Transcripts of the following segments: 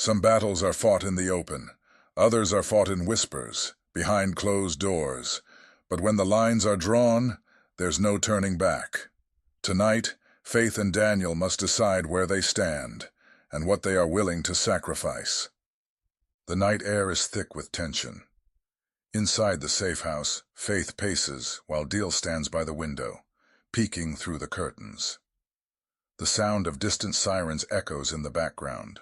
Some battles are fought in the open. Others are fought in whispers, behind closed doors. But when the lines are drawn, there's no turning back. Tonight, Faith and Daniel must decide where they stand and what they are willing to sacrifice. The night air is thick with tension. Inside the safe house, Faith paces while Deal stands by the window, peeking through the curtains. The sound of distant sirens echoes in the background.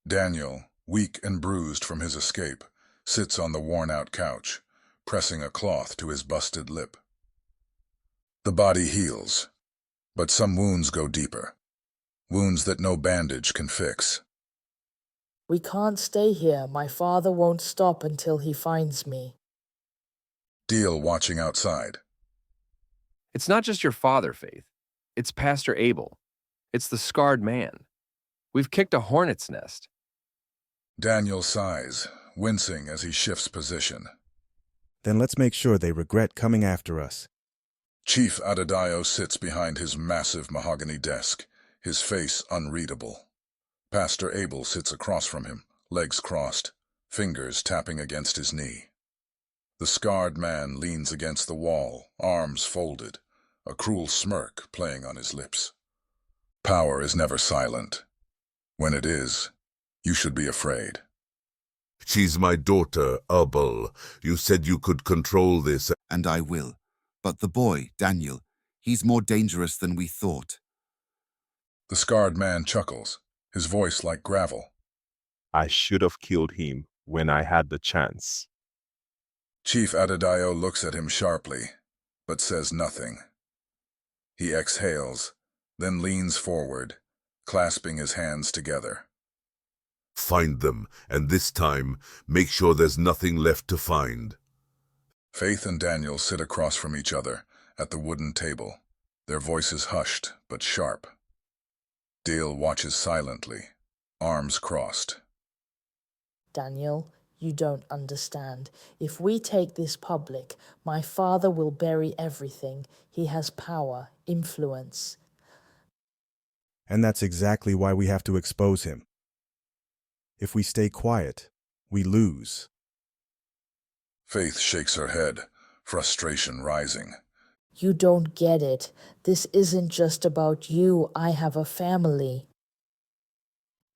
Daniel, weak and bruised from his escape, sits on the worn-out couch, pressing a cloth to his busted lip. The body heals, but some wounds go deeper, wounds that no bandage can fix. We can't stay here. My father won't stop until he finds me. Deal watching outside. It's not just your father, Faith. It's Pastor Abel. It's the scarred man. We've kicked a hornet's nest. Daniel sighs, wincing as he shifts position. Then let's make sure they regret coming after us. Chief Adedayo sits behind his massive mahogany desk, his face unreadable. Pastor Abel sits across from him, legs crossed, fingers tapping against his knee. The scarred man leans against the wall, arms folded, a cruel smirk playing on his lips. Power is never silent. When it is, you should be afraid. She's my daughter, Abel. You said you could control this. And I will. But the boy, Daniel, he's more dangerous than we thought. The scarred man chuckles, his voice like gravel. I should have killed him when I had the chance. Chief Adedayo looks at him sharply, but says nothing. He exhales, then leans forward, clasping his hands together. Find them, and this time, make sure there's nothing left to find. Faith and Daniel sit across from each other at the wooden table, their voices hushed but sharp. Deal watches silently, arms crossed. Daniel, you don't understand. If we take this public, my father will bury everything. He has power, influence. And that's exactly why we have to expose him. If we stay quiet, we lose. Faith shakes her head, frustration rising. You don't get it. This isn't just about you. I have a family.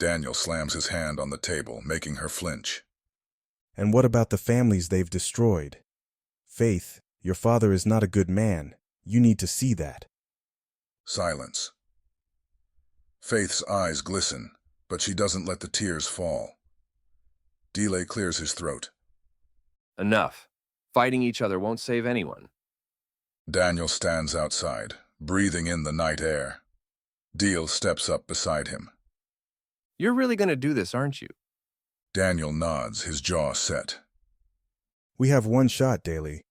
Daniel slams his hand on the table, making her flinch. And what about the families they've destroyed? Faith, your father is not a good man. You need to see that. Silence. Faith's eyes glisten, but she doesn't let the tears fall. Delay clears his throat. Enough. Fighting each other won't save anyone. Daniel stands outside, breathing in the night air. Deal steps up beside him. You're really going to do this, aren't you? Daniel nods, his jaw set. We have one shot, Daly.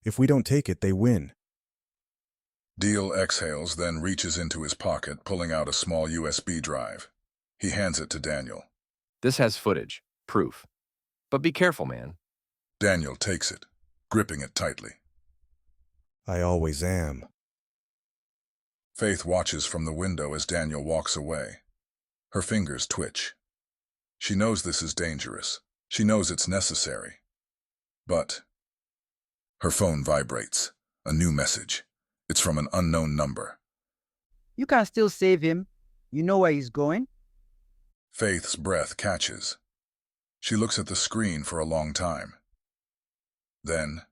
If we don't take it, they win. Deal exhales, then reaches into his pocket, pulling out a small USB drive. He hands it to Daniel. This has footage, proof. But be careful, man. Daniel takes it, gripping it tightly. I always am. Faith watches from the window as Daniel walks away. Her fingers twitch. She knows this is dangerous. She knows it's necessary. But her phone vibrates. A new message. It's from an unknown number. You can still save him. You know where he's going? Faith's breath catches. She looks at the screen for a long time. Then,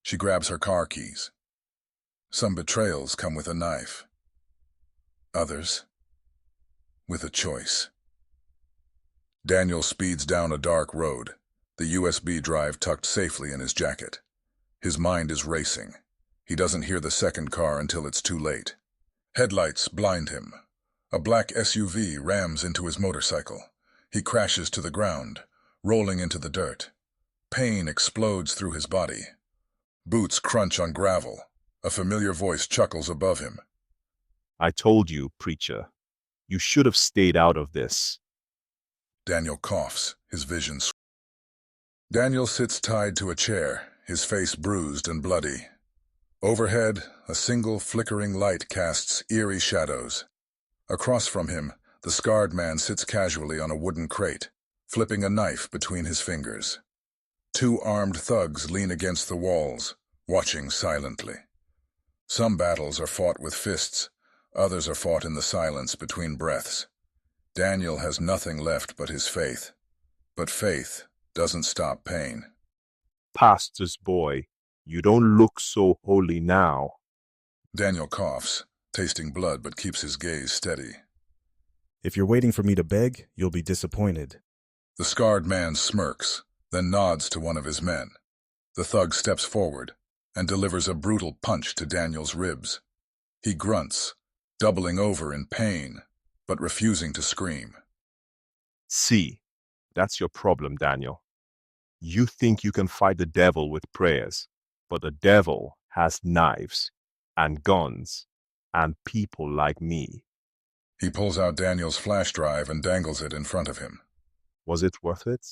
she grabs her car keys. Some betrayals come with a knife. Others, with a choice. Daniel speeds down a dark road, the USB drive tucked safely in his jacket. His mind is racing. He doesn't hear the second car until it's too late. Headlights blind him. A black SUV rams into his motorcycle. He crashes to the ground, rolling into the dirt. Pain explodes through his body. Boots crunch on gravel. A familiar voice chuckles above him. I told you, preacher. You should have stayed out of this. Daniel coughs, his vision. Daniel sits tied to a chair, his face bruised and bloody. Overhead, a single flickering light casts eerie shadows. Across from him, The scarred man sits casually on a wooden crate, flipping a knife between his fingers. Two armed thugs lean against the walls, watching silently. Some battles are fought with fists, others are fought in the silence between breaths. Daniel has nothing left but his faith. But faith doesn't stop pain. Pastor's boy, you don't look so holy now. Daniel coughs, tasting blood but keeps his gaze steady. If you're waiting for me to beg, you'll be disappointed. The scarred man smirks, then nods to one of his men. The thug steps forward and delivers a brutal punch to Daniel's ribs. He grunts, doubling over in pain, but refusing to scream. See, that's your problem, Daniel. You think you can fight the devil with prayers, but the devil has knives and guns and people like me. He pulls out Daniel's flash drive and dangles it in front of him. Was it worth it?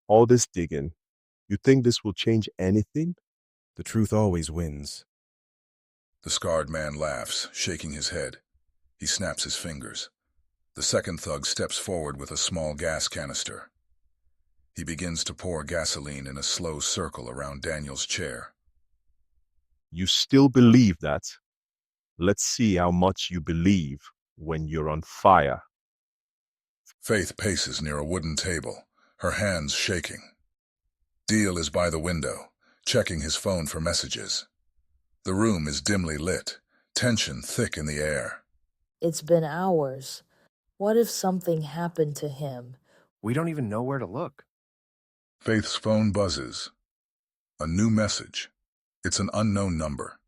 All this digging, you think this will change anything? The truth always wins. The scarred man laughs, shaking his head. He snaps his fingers. The second thug steps forward with a small gas canister. He begins to pour gasoline in a slow circle around Daniel's chair. You still believe that? Let's see how much you believe when you're on fire. Faith paces near a wooden table, her hands shaking. Deal is by the window, checking his phone for messages. The room is dimly lit, tension thick in the air. It's been hours. What if something happened to him? We don't even know where to look. Faith's phone buzzes. A new message. It's an unknown number.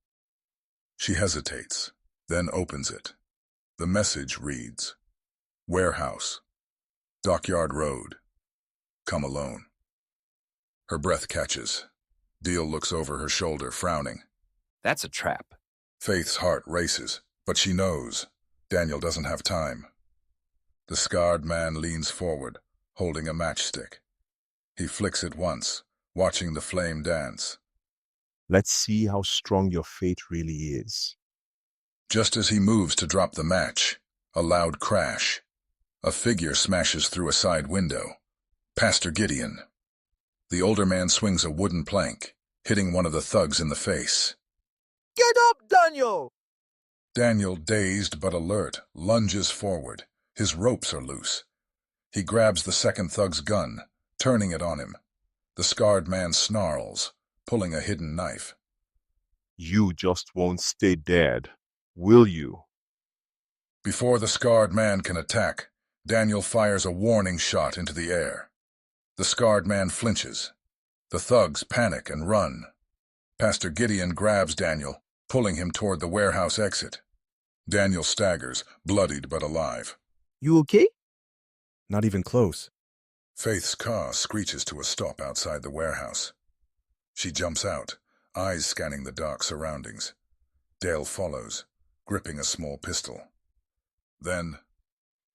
She hesitates, then opens it. The message reads, Warehouse, Dockyard Road, come alone. Her breath catches. Deal looks over her shoulder, frowning. That's a trap. Faith's heart races, but she knows Daniel doesn't have time. The scarred man leans forward, holding a matchstick. He flicks it once, watching the flame dance. Let's see how strong your faith really is. Just as he moves to drop the match, a loud crash. A figure smashes through a side window. Pastor Gideon. The older man swings a wooden plank, hitting one of the thugs in the face. Get up, Daniel! Daniel, dazed but alert, lunges forward. His ropes are loose. He grabs the second thug's gun, turning it on him. The scarred man snarls, pulling a hidden knife. You just won't stay dead, will you? Before the scarred man can attack, Daniel fires a warning shot into the air. The scarred man flinches. The thugs panic and run. Pastor Gideon grabs Daniel, pulling him toward the warehouse exit. Daniel staggers, bloodied but alive. You okay? Not even close. Faith's car screeches to a stop outside the warehouse. She jumps out, eyes scanning the dark surroundings. Dale follows, gripping a small pistol. Then,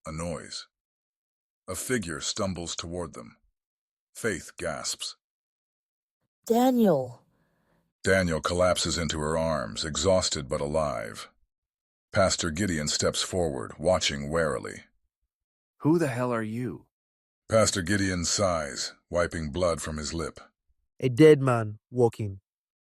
a noise. A figure stumbles toward them. Faith gasps. Daniel! Daniel collapses into her arms, exhausted but alive. Pastor Gideon steps forward, watching warily. Who the hell are you? Pastor Gideon sighs, wiping blood from his lip. A dead man walking.